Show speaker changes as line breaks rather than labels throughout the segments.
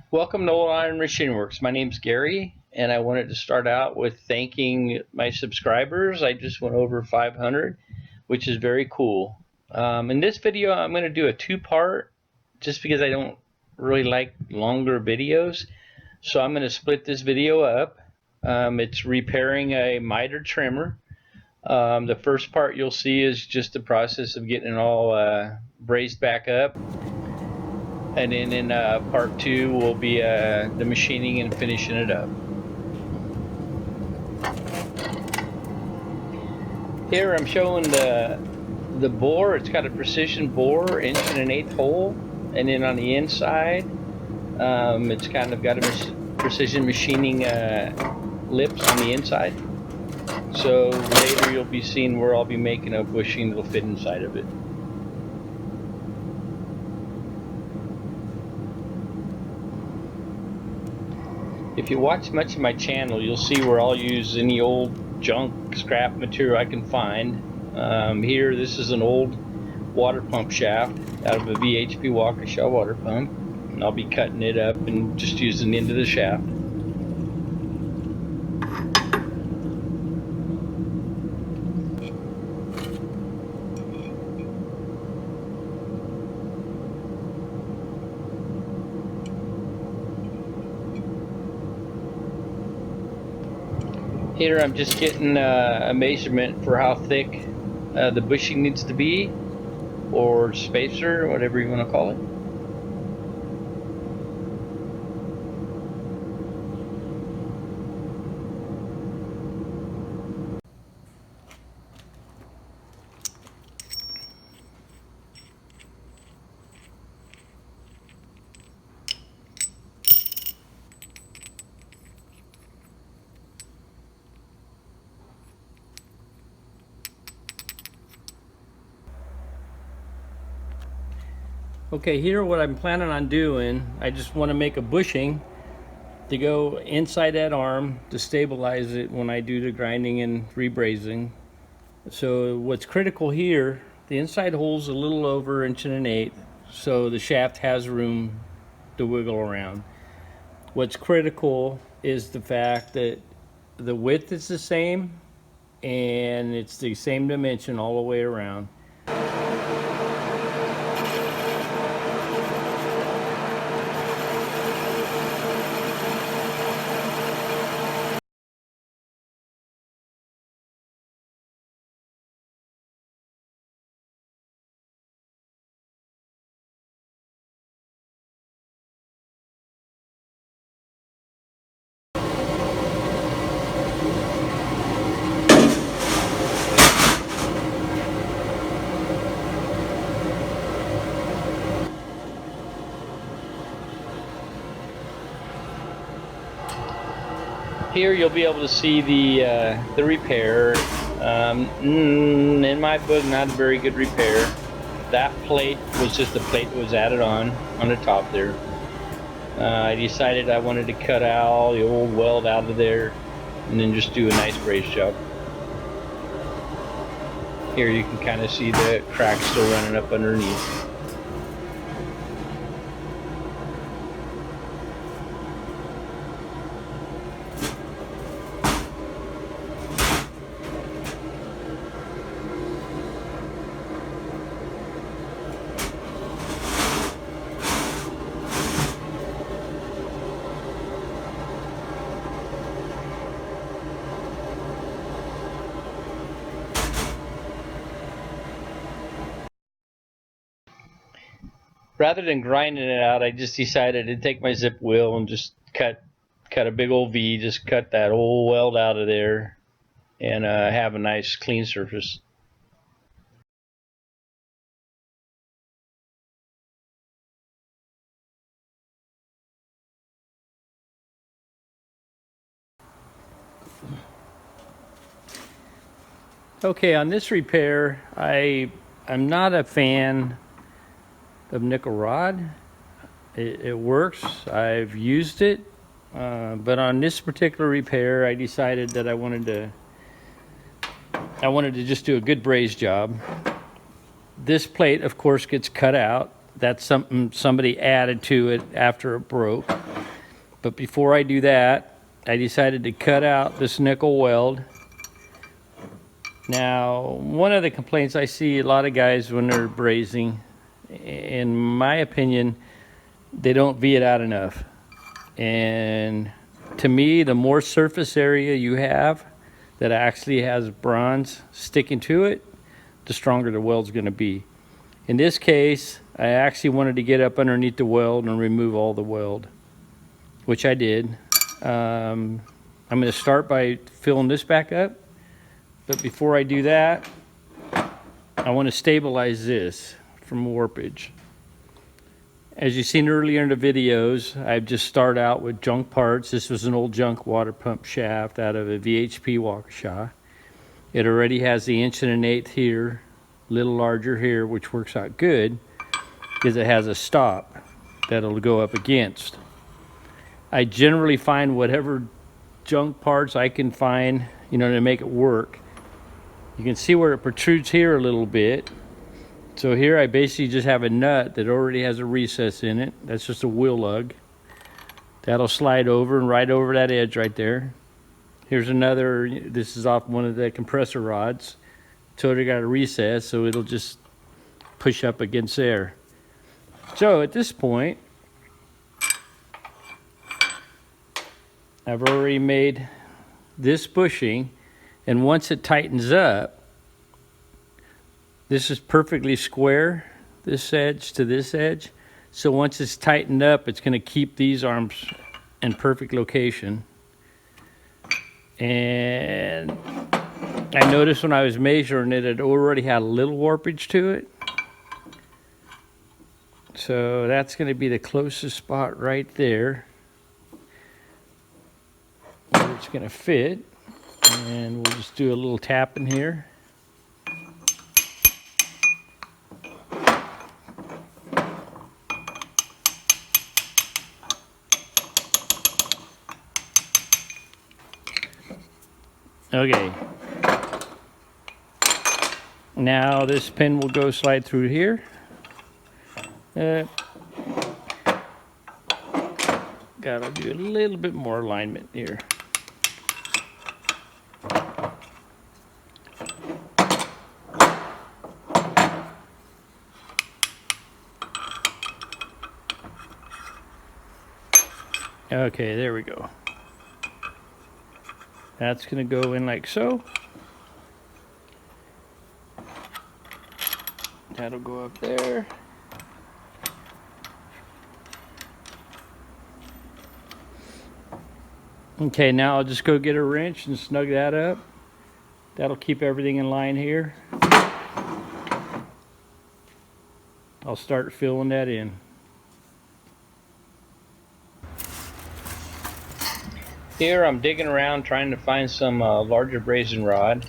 Welcome to Old Iron Machine Works. My name's Gary, and I wanted to start out with thanking my subscribers. I just went over 500, which is very cool. In this video, I'm going to do a two-part just because I don't really like longer videos. So I'm going to split this video up. It's repairing a miter trimmer. The first part you'll see is just the process of getting it all brazed back up. And then in part two will be the machining and finishing it up. Here I'm showing the bore. It's got a precision bore, 1 1/8 hole, and then on the inside it's kind of got a precision machining lips on the inside. So later you'll be seeing where I'll be making a bushing that'll fit inside of it. If you watch much of my channel, you'll see where I'll use any old junk scrap material I can find. Here, this is an old water pump shaft out of a VHP Waukesha water pump. And I'll be cutting it up and just using the end of the shaft. Here I'm just getting a measurement for how thick the bushing needs to be, or spacer, whatever you want to call it. Okay, here what I'm planning on doing, I just want to make a bushing to go inside that arm to stabilize it when I do the grinding and rebrazing. So what's critical here, the inside hole's a little over 1 1/8, so the shaft has room to wiggle around. What's critical is the fact that the width is the same and it's the same dimension all the way around. Here you'll be able to see the repair. In my book, not a very good repair. That plate was just a plate that was added on the top there. I decided I wanted to cut all the old weld out of there and then just do a nice braze job. Here you can kind of see the crack still running up underneath. Rather than grinding it out, I just decided to take my zip wheel and just cut a big old V, just cut that whole weld out of there and have a nice clean surface. Okay, on this repair, I'm not a fan of nickel rod. It works. I've used it, but on this particular repair, I decided that I wanted to just do a good braze job. This plate, of course, gets cut out. That's something somebody added to it after it broke. But before I do that, I decided to cut out this nickel weld. Now, one of the complaints I see a lot of guys when they're brazing, in my opinion, they don't V it out enough. And to me, the more surface area you have that actually has bronze sticking to it, the stronger the weld's going to be. In this case, I actually wanted to get up underneath the weld and remove all the weld, which I did. I'm going to start by filling this back up, but before I do that, I want to stabilize this from warpage. As you've seen earlier in the videos, I've just started out with junk parts. This was an old junk water pump shaft out of a VHP Waukesha. It already has the 1.1" here, a little larger here, which works out good because it has a stop that it'll go up against. I generally find whatever junk parts I can find, to make it work. You can see where it protrudes here a little bit. So here I basically just have a nut that already has a recess in it. That's just a wheel lug. That'll slide over and right over that edge right there. Here's another, this is off one of the compressor rods. Totally got a recess, so it'll just push up against there. So at this point, I've already made this bushing, and once it tightens up, this is perfectly square, this edge to this edge. So once it's tightened up, it's going to keep these arms in perfect location. And I noticed when I was measuring it, it already had a little warpage to it. So that's going to be the closest spot right there where it's going to fit. And we'll just do a little tapping here. Okay, now this pin will go slide through here. Gotta do a little bit more alignment here. Okay, there we go. That's going to go in like so. That'll go up there. Okay, now I'll just go get a wrench and snug that up. That'll keep everything in line here. I'll start filling that in. Here I'm digging around trying to find some larger brazing rod.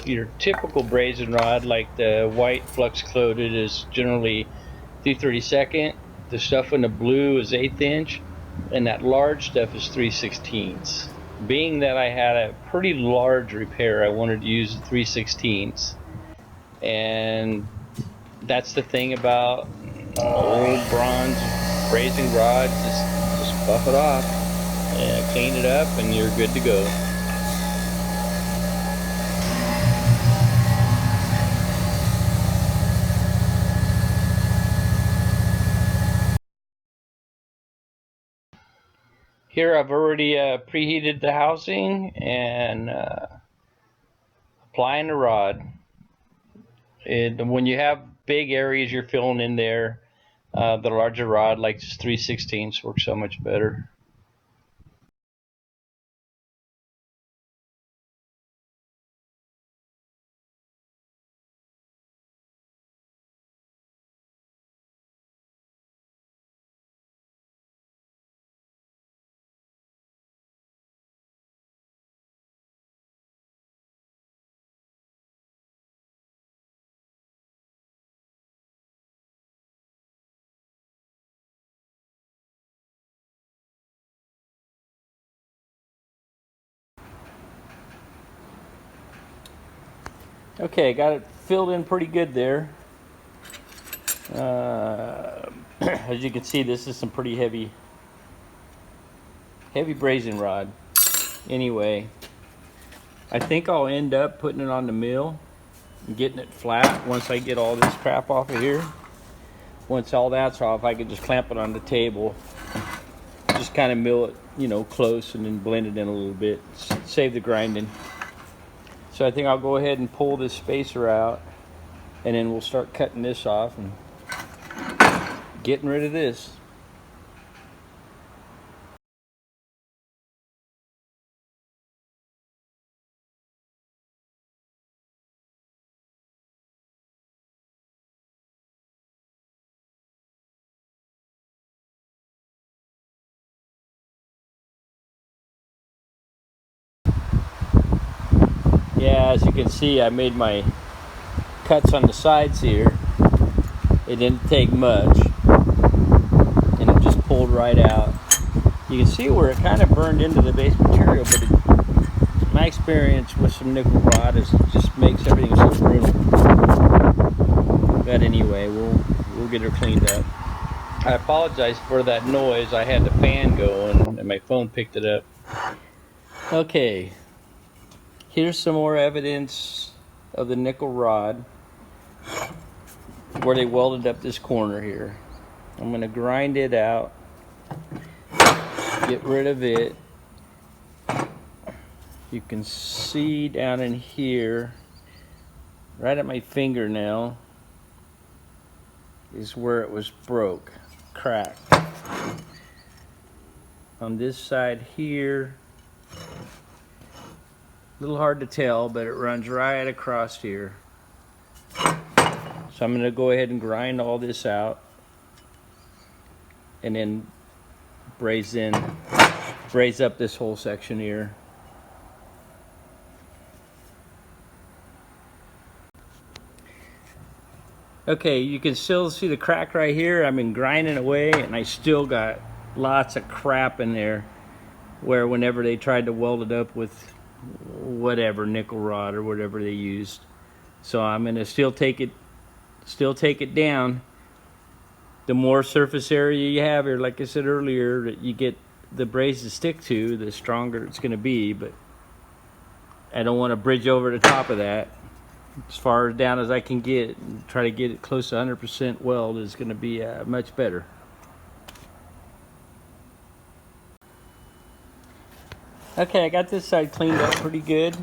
Your typical brazing rod, like the white flux coated, is generally 3/32. The stuff in the blue is 1/8 inch, and that large stuff is 3/16. Being that I had a pretty large repair, I wanted to use 3/16. And that's the thing about old bronze brazing rods, just buff it off. Clean it up and you're good to go. Here I've already preheated the housing and applying the rod. When you have big areas you're filling in there, the larger rod like 3/16 works so much better. Okay, got it filled in pretty good there. As you can see, this is some pretty heavy heavy brazing rod. Anyway, I think I'll end up putting it on the mill and getting it flat once I get all this crap off of here. Once all that's off, I can just clamp it on the table, just kind of mill it, you know, close, and then blend it in a little bit, save the grinding. So I think I'll go ahead and pull this spacer out, and then we'll start cutting this off and getting rid of this. Yeah, as you can see, I made my cuts on the sides here. It didn't take much, and it just pulled right out. You can see where it kind of burned into the base material, but my experience with some nickel rod is it just makes everything so brittle. But anyway, we'll get her cleaned up. I apologize for that noise. I had the fan going and my phone picked it up. Okay, here's some more evidence of the nickel rod where they welded up this corner here. I'm going to grind it out, get rid of it. You can see down in here, right at my fingernail, is where it was broke, cracked. On this side here, a little hard to tell, but it runs right across here. So I'm going to go ahead and grind all this out and then braze up this whole section here. Okay, you can still see the crack right here. I've been grinding away and I still got lots of crap in there where whenever they tried to weld it up with whatever, nickel rod or whatever they used. So I'm going to still take it down. The more surface area you have here, like I said earlier, that you get the braze to stick to, the stronger it's going to be. But I don't want to bridge over the top of that. As far down as I can get, and try to get it close to 100% weld is going to be much better. Okay, I got this side cleaned up pretty good,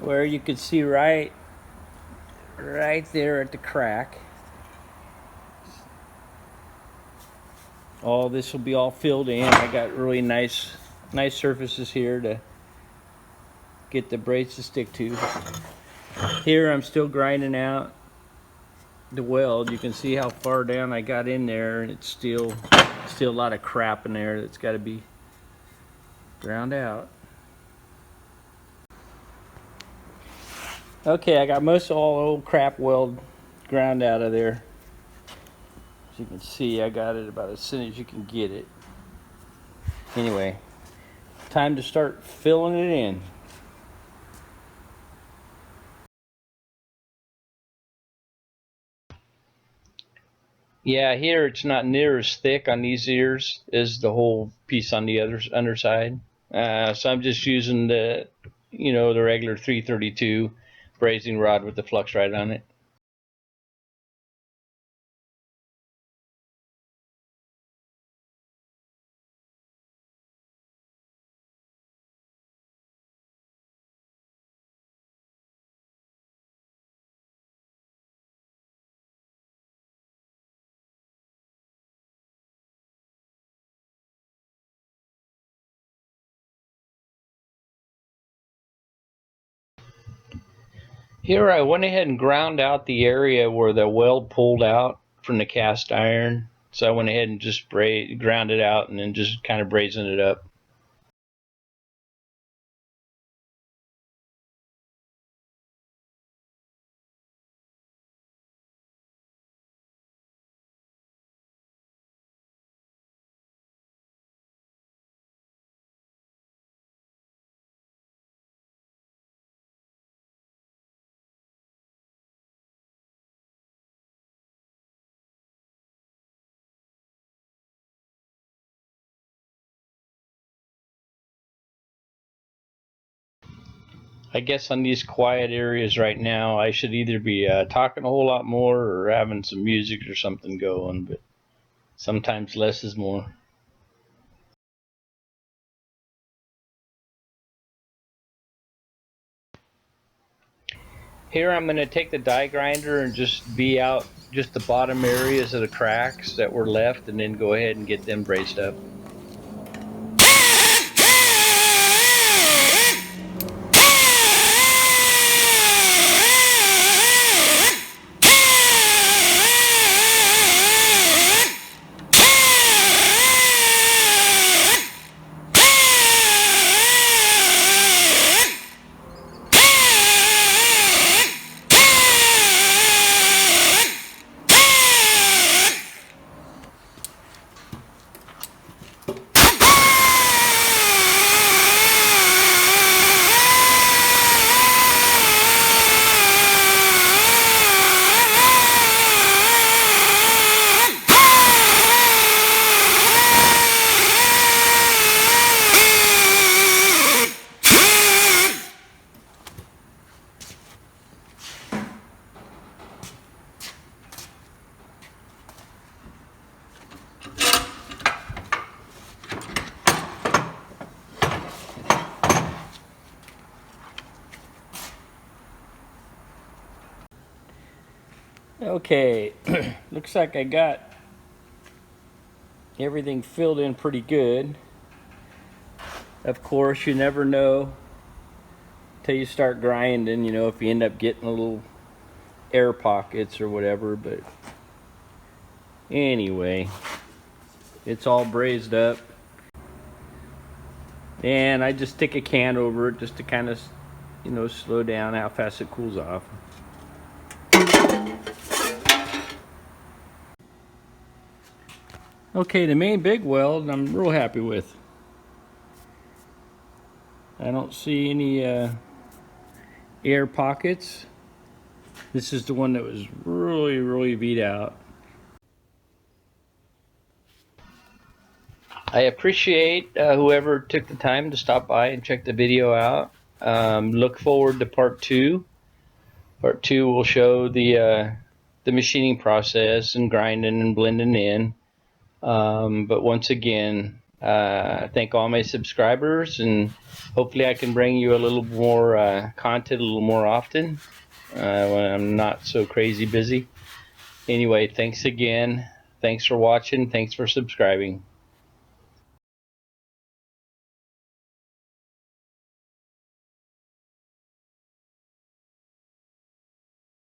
where you can see right there at the crack. All this will be all filled in. I got really nice surfaces here to get the brace to stick to. Here I'm still grinding out the weld. You can see how far down I got in there, and it's still a lot of crap in there that's got to be ground out. Okay, I got most of all old crap weld ground out of there. As you can see, I got it about as thin as you can get it. Anyway, time to start filling it in. Yeah, here it's not near as thick on these ears as the whole piece on the other underside. So I'm just using the regular 332 brazing rod with the flux right on it. Here I went ahead and ground out the area where the weld pulled out from the cast iron. So I went ahead and just ground it out and then just kind of brazing it up. I guess on these quiet areas right now, I should either be talking a whole lot more or having some music or something going, but sometimes less is more. Here I'm going to take the die grinder and just be out just the bottom areas of the cracks that were left, and then go ahead and get them braced up. Okay, looks like I got everything filled in pretty good. Of course, you never know till you start grinding, you know, if you end up getting a little air pockets or whatever, but anyway, it's all brazed up. And I just stick a can over it just to kind of, you know, slow down how fast it cools off. Okay, the main big weld I'm real happy with. I don't see any air pockets. This is the one that was really beat out. I appreciate whoever took the time to stop by and check the video out. Look forward to part 2. Part 2 will show the machining process and grinding and blending in. But once again, thank all my subscribers, and hopefully I can bring you a little more content a little more often when I'm not so crazy busy. Anyway, thanks again. Thanks for watching. Thanks for subscribing.